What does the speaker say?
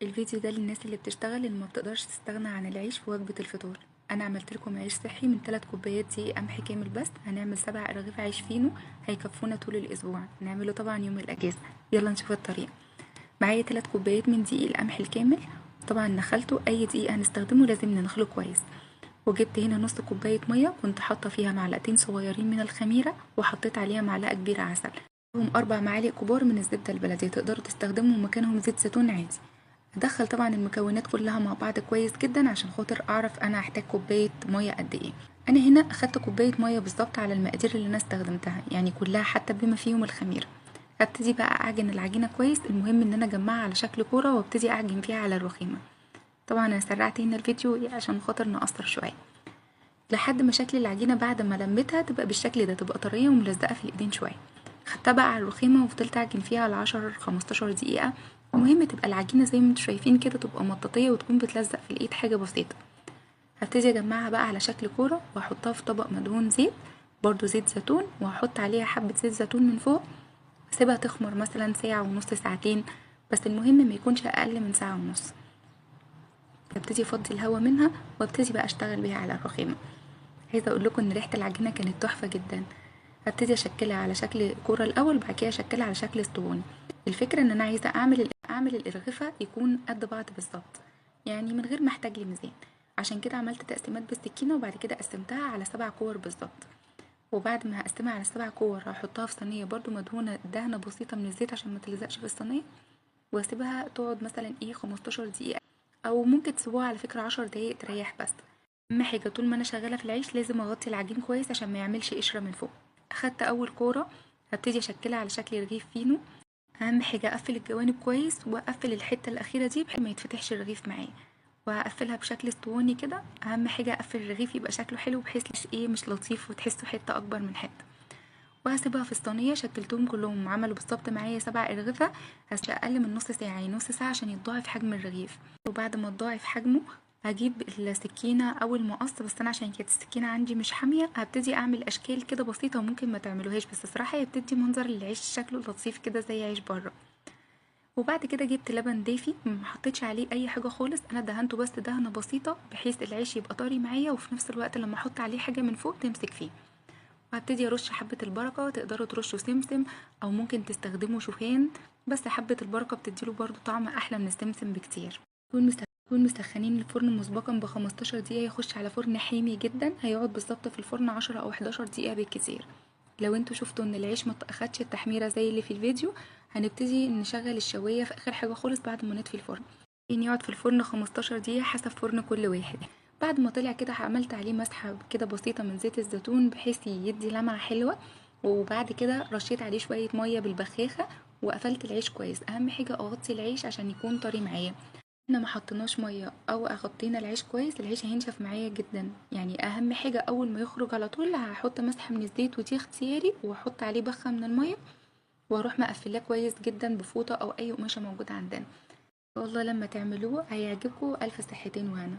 الفيديو ده للناس اللي بتشتغل اللي ما بتقدرش تستغنى عن العيش في وجبة الفطار. انا عملت لكم عيش صحي من 3 كوبايات دقيق قمح كامل، بس هنعمل 7 رغيف عيش فينو هيكفونا طول الاسبوع، نعمله طبعا يوم الاجازة. يلا نشوف الطريقة. معايا 3 كوبايات من دقيق القمح الكامل، طبعا نخلته، اي دقيق هنستخدمه لازم ننخله كويس. وجبت هنا نص كوباية مية، كنت حاطة فيها معلقتين صغيرين من الخميرة، وحطيت عليها معلقة كبيرة عسل، هم 4 معالق كبار من الزبدة البلدية، تقدروا تستخدموا مكانهم زيت زيتون عادي. ادخل طبعا المكونات كلها مع بعض كويس جدا عشان خاطر اعرف انا هحتاج كوبايه ميه قد ايه. انا هنا اخدت كوبايه ميه بالظبط على المقادير اللي انا استخدمتها، يعني كلها حتى بما فيهم الخميره. هبتدي بقى اعجن العجينه كويس، المهم ان انا اجمعها على شكل كوره وابتدي اعجن فيها على الرخامه. طبعا انا سرعت هنا الفيديو عشان خاطر نقصر شويه، لحد ما شكل العجينه بعد ما لميتها تبقى بالشكل ده، تبقى طريه وملزقه في الايدين شويه. خدتها بقى على الرخامة وفضلت اعجن فيها على 10-15 دقيقة. المهم تبقى العجينة زي ما انتوا شايفين كده، تبقى مطاطية وتكون بتلزق في الايد حاجة بسيطة. هبتدي اجمعها بقى على شكل كورة واحطها في طبق مدهون زيت، برضو زيت زيتون، وهحط عليها حبة زيت زيتون من فوق. اسيبها تخمر مثلا ساعة ونص، ساعتين، بس المهم ما يكونش اقل من ساعة ونص. ابتدي افضي الهواء منها وابتدي بقى اشتغل بيها على الرخامة. عايزه اقول لكم ان ريحه العجينه كانت تحفه جدا. هبتدي اشكلها على شكل كوره الاول، بعد كده اشكلها على شكل اسطواني. الفكره ان انا عايزه اعمل الارغفه يكون قد بعض بالظبط، يعني من غير ما احتاج لميزان. عشان كده عملت تقسيمات بالسكينه، وبعد كده قسمتها على 7 كور بالظبط. وبعد ما هقسمها على 7 كور هحطها في صينيه برضو مدهونه دهنه بسيطه من الزيت عشان ما تلزقش في الصينيه، واسيبها تقعد مثلا 15 دقيقه، او ممكن تسيبوها على فكره 10 دقايق تريح بس. اهم حاجه طول ما انا شغاله في العيش لازم اغطي العجين كويس عشان ما يعملش قشره من فوق. اخدت اول كوره، هبتدي اشكلها على شكل رغيف فينو. اهم حاجه اقفل الجوانب كويس، واقفل الحته الاخيره دي بحيث ما يتفتحش الرغيف معايا، وهقفلها بشكل اسطواني كده. اهم حاجه اقفل الرغيف يبقى شكله حلو، بحيث مش لطيف وتحسوا حته اكبر من حته. وهسيبها في الصينيه. شكلتهم كلهم عملوا بالظبط معايا 7 ارغفه. هسيبها اقل من نص ساعه، يعني نص ساعه عشان يتضاعف حجم الرغيف. وبعد ما تضاعف حجمه هجيب السكينه او المقص، بس انا عشان كانت السكينه عندي مش حاميه هبتدي اعمل اشكال كده بسيطه، وممكن ما تعملوهاش، بس الصراحه هي بتدي منظر للعيش شكله لطيف كده زي عيش بره. وبعد كده جبت لبن دافي، ما حطيتش عليه اي حاجه خالص، انا دهنته بس دهنه بسيطه بحيث العيش يبقى طري معايا، وفي نفس الوقت لما احط عليه حاجه من فوق تمسك فيه. وهبتدي ارش حبة البركة، تقدروا ترشوا سمسم او ممكن تستخدموا شوفان، بس حبة البركة بتديله برضو طعم احلى من السمسم بكتير. نكون مسخنين الفرن مسبقا ب15 دقيقة، يخش على فرن حامي جدا، هيقعد بالظبط في الفرن 10 او 11 دقيقة بالكتير. لو انتوا شفتوا ان العيش ما اخدش التحميرة زي اللي في الفيديو، هنبتدي نشغل الشواية في اخر حاجة خالص بعد ما نطفي الفرن. يعني يقعد في الفرن 15 دقيقة حسب فرن كل واحد. بعد ما طلع كده عملت عليه مسحة كده بسيطة من زيت الزيتون بحيث يدي لمعة حلوة، وبعد كده رشيت عليه شوية مية بالبخاخة، وقفلت العيش كويس. اهم حاجة اغطي العيش عشان يكون طري معايا. احنا ما حطيناش ميه او غطينا العيش كويس العيش هينشف معايا جدا. يعني اهم حاجه اول ما يخرج على طول هحط مسحه من الزيت، ودي اختياري، واحط عليه بخه من الميه، واروح مقفلاه كويس جدا بفوطه او اي قماشه موجوده عندنا. والله لما تعملوه هيعجبكم. الف صحتين وهنا.